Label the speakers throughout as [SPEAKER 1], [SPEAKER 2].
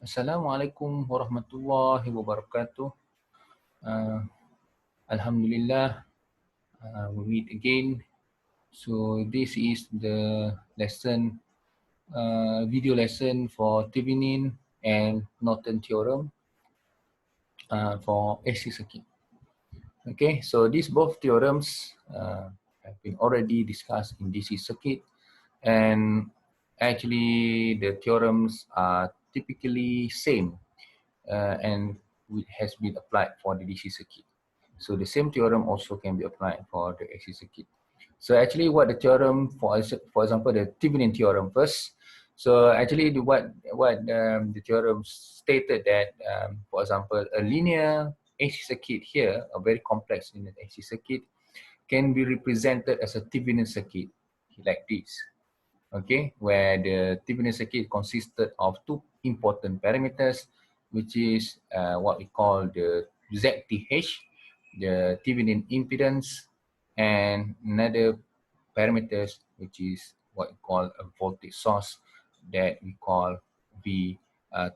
[SPEAKER 1] Assalamualaikum warahmatullahi wabarakatuh. Uh, Alhamdulillah, we meet again. So this is the lesson, video lesson for Thevenin and Norton theorem for AC circuit. Okay, so these both theorems have been already discussed in DC circuit, and actually the theorems are typically same and has been applied for the DC circuit. So the same theorem also can be applied for the AC circuit. So actually what the theorem, for example, the Thevenin theorem first. So actually what the theorem stated that, for example, a linear AC circuit here, a very complex linear AC circuit, can be represented as a Thevenin circuit like this. Okay, where the Thevenin circuit consisted of two important parameters, which is what we call the ZTH, the Thevenin impedance, and another parameters which is what we call a voltage source that we call the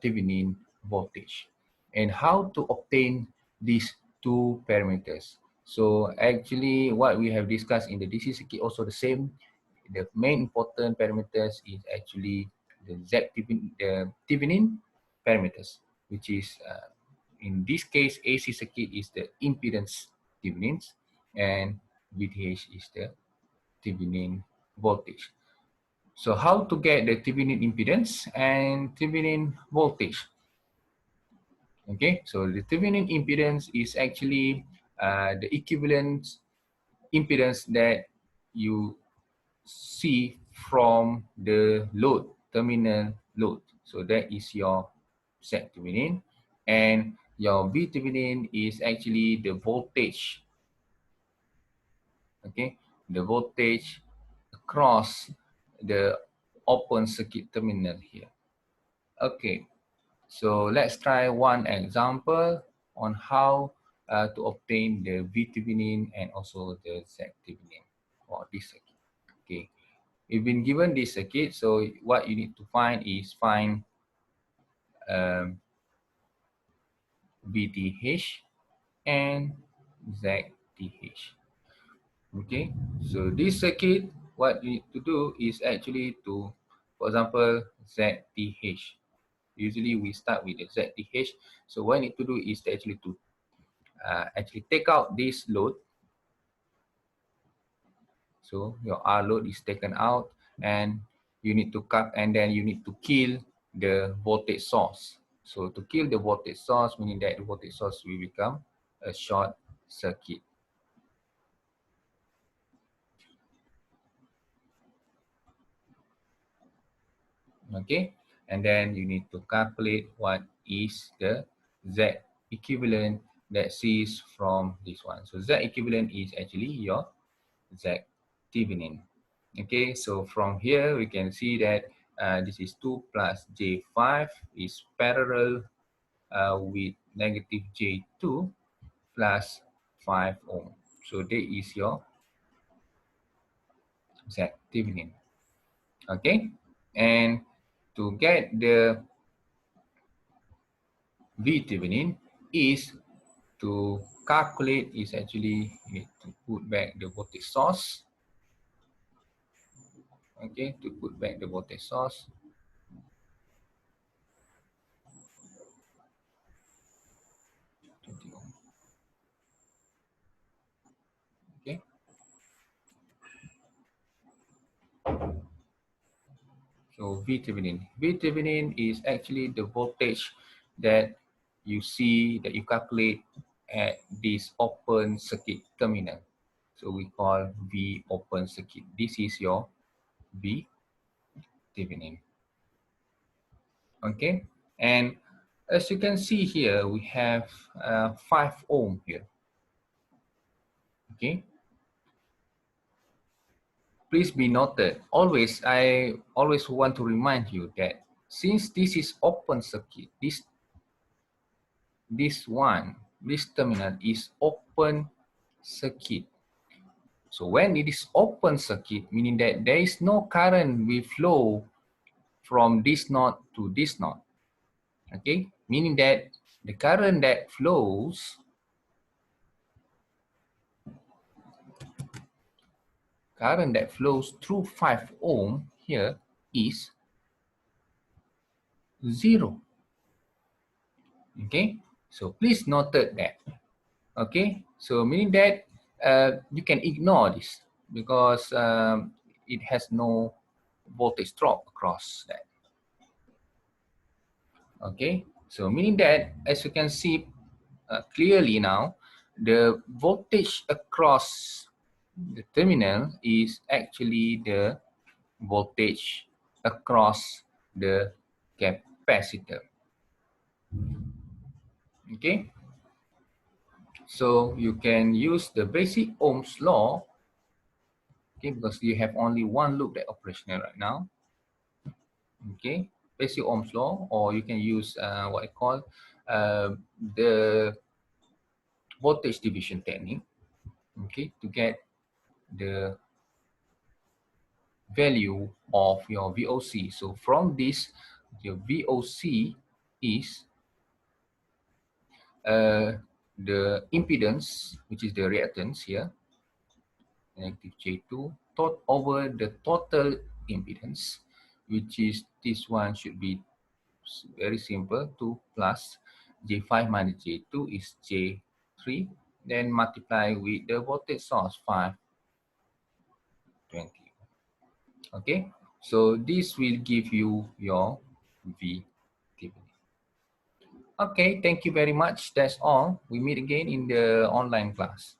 [SPEAKER 1] Thevenin voltage. And how to obtain these two parameters? So actually what we have discussed in the DC circuit also the same. The main important parameters is actually the Thevenin parameters, which is in this case AC circuit is the impedance Thevenins and VTH is the Thevenin voltage. So how to get the Thevenin impedance and Thevenin voltage? Okay, so the Thevenin impedance is actually the equivalent impedance that you see from the load, terminal load. So that is your Z Thevenin, and your V Thevenin is actually the voltage. Okay, the voltage across the open circuit terminal here. Okay, so let's try one example on how to obtain the V Thevenin and also the Z Thevenin for this circuit. Okay. You've been given this circuit, so what you need to find is VTH and ZTH. Okay, so this circuit, what you need to do is actually to, for example, ZTH. Usually we start with the ZTH. So what you need to do is to actually take out this load. So your R load is taken out, and you need to cut, and then you need to kill the voltage source. So to kill the voltage source, meaning that the voltage source will become a short circuit. Okay, and then you need to calculate what is the Z equivalent that sees from this one. So Z equivalent is actually your Z Thevenin. Okay, so from here we can see that this is 2 plus J5 is parallel with negative J2 plus 5 ohm. So that is your Z Thevenin. Okay, and to get the V Thevenin is to calculate is actually you need to put back the voltage source. Okay, to put back the voltage source. Okay. So Thevenin. Thevenin is actually the voltage that you see, that you calculate at this open circuit terminal. So we call V open circuit. This is your V Thevenin. Okay, and as you can see here, we have 5 ohm here. Okay. Please be noted, I always want to remind you that since this is open circuit, this terminal is open circuit. So when it is open circuit, meaning that there is no current will flow from this node to this node. Okay, meaning that the current that flows through 5 ohm here is 0. Okay, so please note that. Okay, so meaning that you can ignore this because it has no voltage drop across that. Okay, so meaning that, as you can see clearly now, the voltage across the terminal is actually the voltage across the capacitor. Okay, so you can use the basic Ohm's law, okay, because you have only one loop that operational right now. Okay, basic Ohm's law, or you can use what I call the voltage division technique, okay, to get the value of your VOC. So from this, your VOC is the impedance, which is the reactance here, negative J2, over the total impedance, which is this one should be very simple, 2 plus J5 minus J2 is J3, then multiply with the voltage source 520. Okay, so this will give you your V Thevenin. Okay, thank you very much. That's all. We meet again in the online class.